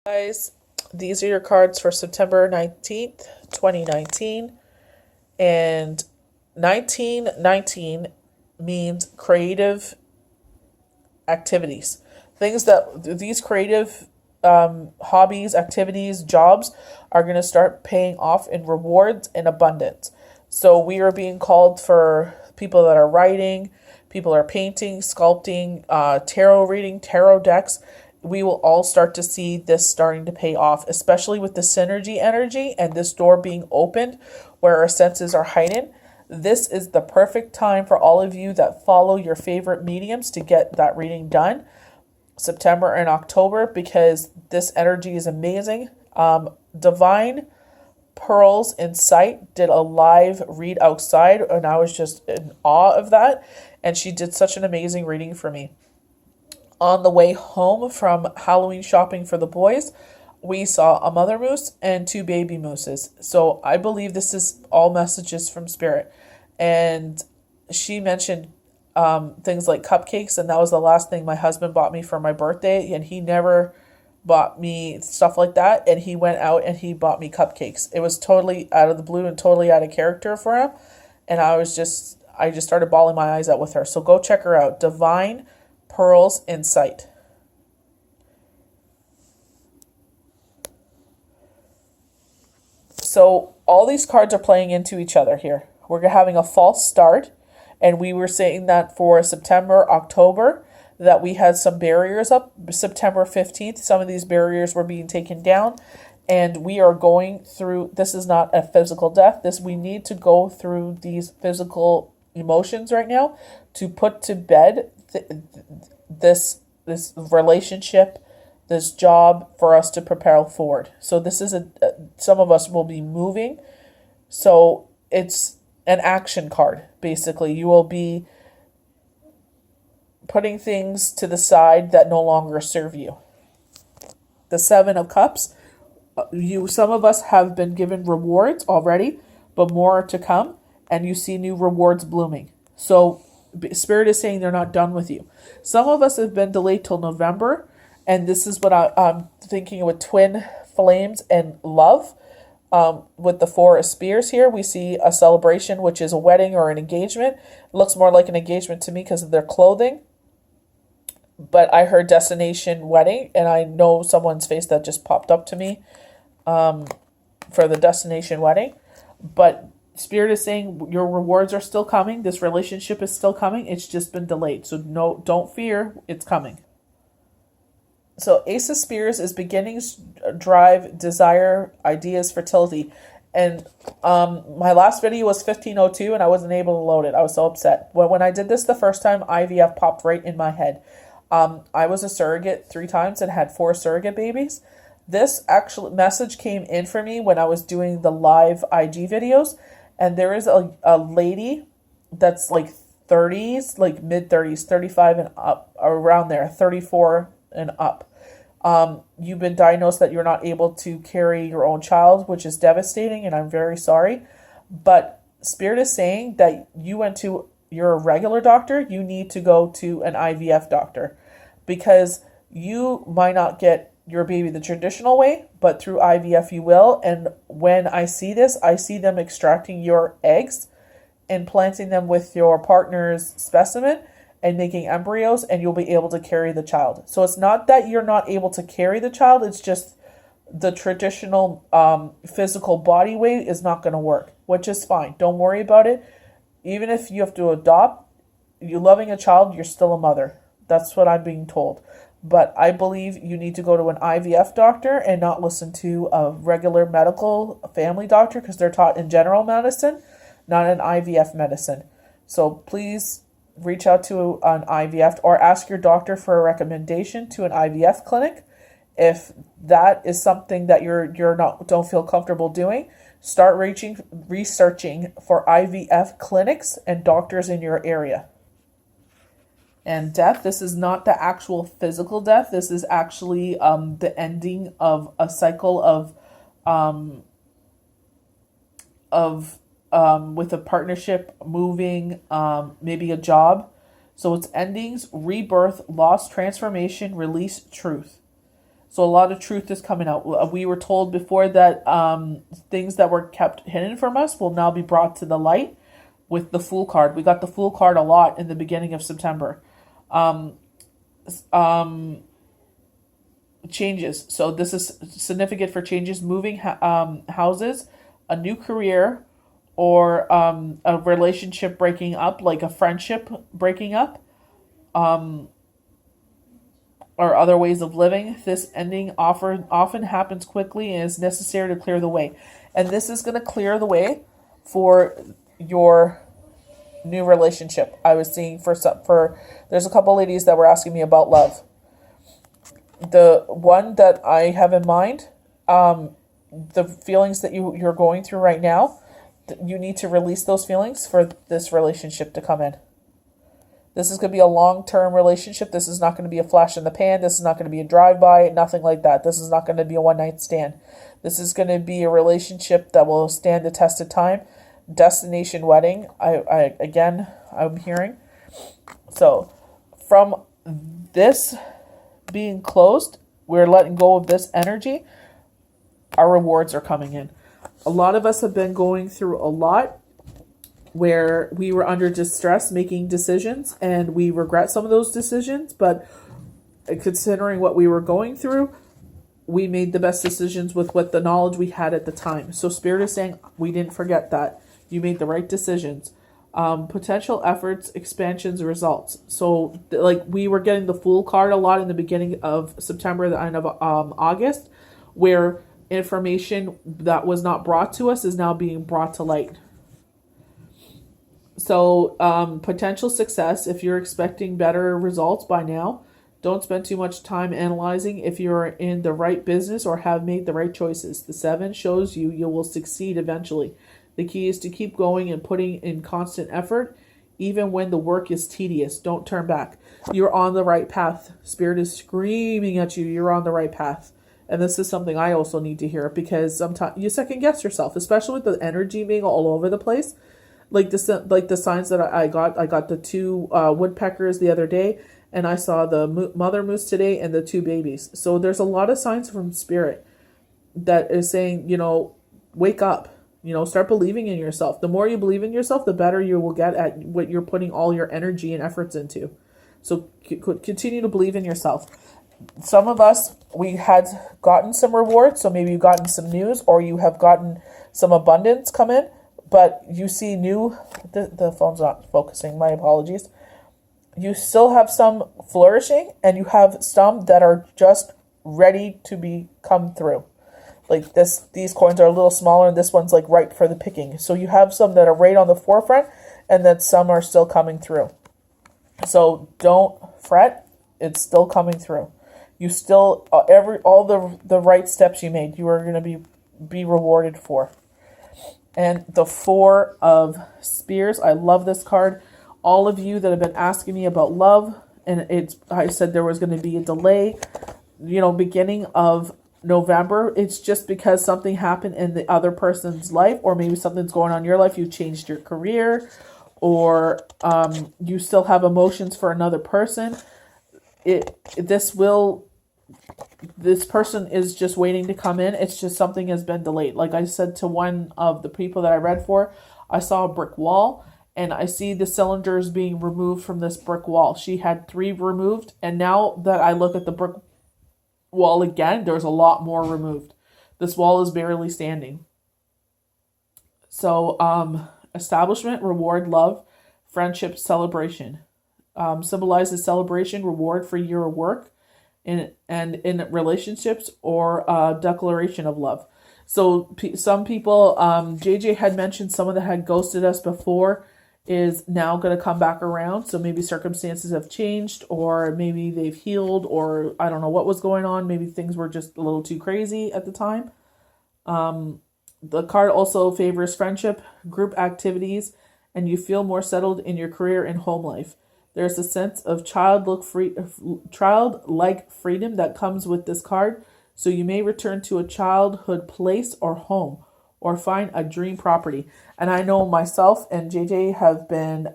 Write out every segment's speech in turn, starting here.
Guys, these are your cards for September 19th, 2019. And 1919 means creative activities. Things that these creative hobbies, activities, jobs are going to start paying off in rewards in abundance. So we are being called for people that are writing, people are painting, sculpting, tarot reading, tarot decks. We will all start to see this starting to pay off, especially with the synergy energy and this door being opened where our senses are heightened. This is the perfect time for all of you that follow your favorite mediums to get that reading done, September and October, because this energy is amazing. Divine Pearls Insight did a live read outside, and I was just in awe of that. And she did such an amazing reading for me. On the way home from Halloween shopping for the boys, we saw a mother moose and two baby mooses. So I believe this is all messages from Spirit. And she mentioned things like cupcakes, and that was the last thing my husband bought me for my birthday, and he never bought me stuff like that, and he went out and he bought me cupcakes. It was totally out of the blue and totally out of character for him, and I just started bawling my eyes out with her. So go check her out, Divine Pearls Insight. So all these cards are playing into each other here. We're having a false start, and we were saying that for September, October, that we had some barriers up. September 15th, some of these barriers were being taken down, and we are going through, this is not a physical death. We need to go through these physical emotions right now to put to bed this relationship, this job, for us to propel forward. So this is some of us will be moving. So it's an action card, basically. You will be putting things to the side that no longer serve you. The Seven of Cups, some of us have been given rewards already, but more are to come, and you see new rewards blooming. So Spirit is saying they're not done with you. Some of us have been delayed till November, and this is what I'm thinking with twin flames and love. With the Four of Spears here, we see a celebration, which is a wedding or an engagement. It looks more like an engagement to me because of their clothing. But I heard destination wedding, and I know someone's face that just popped up to me for the destination wedding. But Spirit is saying your rewards are still coming. This relationship is still coming. It's just been delayed. So no, don't fear. It's coming. So Ace of Spears is beginnings, drive, desire, ideas, fertility. And my last video was 1502, and I wasn't able to load it. I was so upset. When I did this the first time, IVF popped right in my head. I was a surrogate 3 times and had 4 surrogate babies. This actual message came in for me when I was doing the live IG videos. And there is a lady that's like 30s, like mid-30s, 35 and up, around there, 34 and up. You've been diagnosed that you're not able to carry your own child, which is devastating, and I'm very sorry. But Spirit is saying that you're a regular doctor, you need to go to an IVF doctor, because you might not get your baby the traditional way, but through IVF you will. And when I see this, I see them extracting your eggs and planting them with your partner's specimen and making embryos, and you'll be able to carry the child. So it's not that you're not able to carry the child, it's just the traditional physical body weight is not going to work, which is fine. Don't worry about it. Even if you have to adopt, you loving a child, you're still a mother. That's what I'm being told. But I believe you need to go to an IVF doctor and not listen to a regular medical family doctor, because they're taught in general medicine, not an IVF medicine. So please reach out to an IVF or ask your doctor for a recommendation to an IVF clinic. If that is something that don't feel comfortable doing, start researching for IVF clinics and doctors in your area. And death, this is not the actual physical death. This is actually the ending of a cycle with a partnership, moving, maybe a job. So it's endings, rebirth, loss, transformation, release, truth. So a lot of truth is coming out. We were told before that things that were kept hidden from us will now be brought to the light with the Fool card. We got the Fool card a lot in the beginning of September. Changes. So this is significant for changes, moving houses, a new career, or a relationship breaking up, like a friendship breaking up, or other ways of living. This ending often happens quickly and is necessary to clear the way. And this is going to clear the way for your new relationship. I was seeing for there's a couple ladies that were asking me about love. The one that I have in mind, the feelings that you're going through right now, you need to release those feelings for this relationship to come in. This is going to be a long-term relationship. This is not going to be a flash in the pan. This is not going to be a drive-by, nothing like that. This is not going to be a one-night stand. This is going to be a relationship that will stand the test of time. Destination wedding, I'm hearing. So, from this being closed, we're letting go of this energy. Our rewards are coming in. A lot of us have been going through a lot where we were under distress making decisions, and we regret some of those decisions, but considering what we were going through, we made the best decisions with what the knowledge we had at the time. So Spirit is saying we didn't forget that. You made the right decisions. Potential efforts, expansions, results. So like we were getting the Fool card a lot in the beginning of September, the end of August, where information that was not brought to us is now being brought to light. So potential success, if you're expecting better results by now, don't spend too much time analyzing if you're in the right business or have made the right choices. The 7 shows you will succeed eventually. The key is to keep going and putting in constant effort, even when the work is tedious. Don't turn back. You're on the right path. Spirit is screaming at you. You're on the right path. And this is something I also need to hear, because sometimes you second guess yourself, especially with the energy being all over the place. Like the signs that I got the 2 woodpeckers the other day, and I saw the mother moose today and the 2 babies. So there's a lot of signs from Spirit that is saying, wake up, start believing in yourself. The more you believe in yourself, the better you will get at what you're putting all your energy and efforts into. So continue to believe in yourself. Some of us, we had gotten some rewards, so maybe you've gotten some news, or you have gotten some abundance come in, but you see the phone's not focusing, my apologies. You still have some flourishing, and you have some that are just ready to come through. Like these coins are a little smaller, and this one's like ripe for the picking. So you have some that are right on the forefront, and then some are still coming through. So don't fret, it's still coming through. You still all the right steps you made, you are going to be rewarded for. And the 4 of Spears, I love this card. All of you that have been asking me about love, and I said there was going to be a delay, beginning of November. It's just because something happened in the other person's life, or maybe something's going on in your life. You changed your career, or you still have emotions for another person. This person is just waiting to come in. It's just something has been delayed. Like I said to one of the people that I read for, I saw a brick wall, and I see the cylinders being removed from this brick wall. She had 3 removed, and now that I look at the brick wall again, there's a lot more removed. This wall is barely standing. So, establishment, reward, love, friendship, celebration. Symbolizes celebration, reward for your work, and in relationships, or declaration of love. So some people, JJ had mentioned someone that had ghosted us before is now going to come back around. So maybe circumstances have changed, or maybe they've healed, or I don't know what was going on. Maybe things were just a little too crazy at the time. The card also favors friendship, group activities, and you feel more settled in your career and home life. There's a sense of childlike freedom that comes with this card. So you may return to a childhood place or home, or find a dream property. And I know myself and JJ have been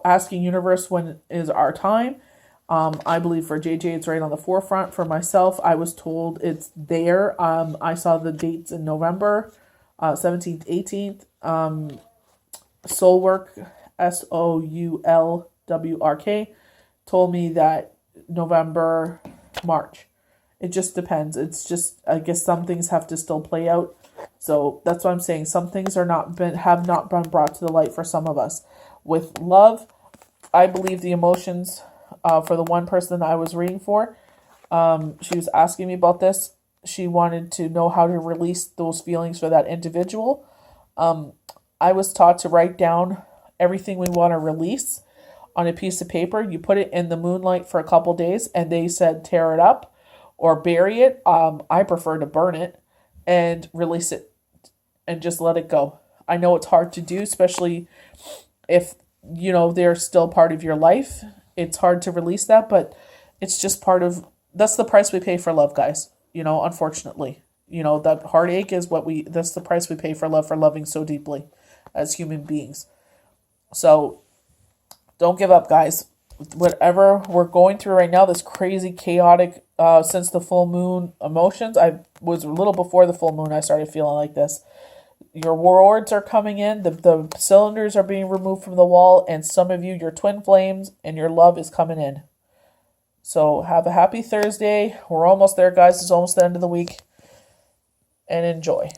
asking universe when is our time. I believe for JJ, it's right on the forefront. For myself, I was told it's there. I saw the dates in November, 17th, 18th. Soulwork, SOULWRK, told me that November, March. It just depends. It's just, I guess some things have to still play out. So that's what I'm saying. Some things have not been brought to the light for some of us. With love, I believe the emotions, for the one person I was reading for, she was asking me about this. She wanted to know how to release those feelings for that individual. I was taught to write down everything we want to release on a piece of paper. You put it in the moonlight for a couple days, and they said tear it up or bury it. I prefer to burn it and release it and just let it go. I know it's hard to do, especially if, they're still part of your life. It's hard to release that, but it's just that's the price we pay for love, guys. Unfortunately, that heartache is that's the price we pay for love, for loving so deeply as human beings. So don't give up, guys. Whatever we're going through right now, this crazy, chaotic, since the full moon emotions, I was a little before the full moon, I started feeling like this. Your rewards are coming in, the cylinders are being removed from the wall, and some of you, your twin flames, and your love is coming in. So have a happy Thursday. We're almost there, guys. It's almost the end of the week. And enjoy.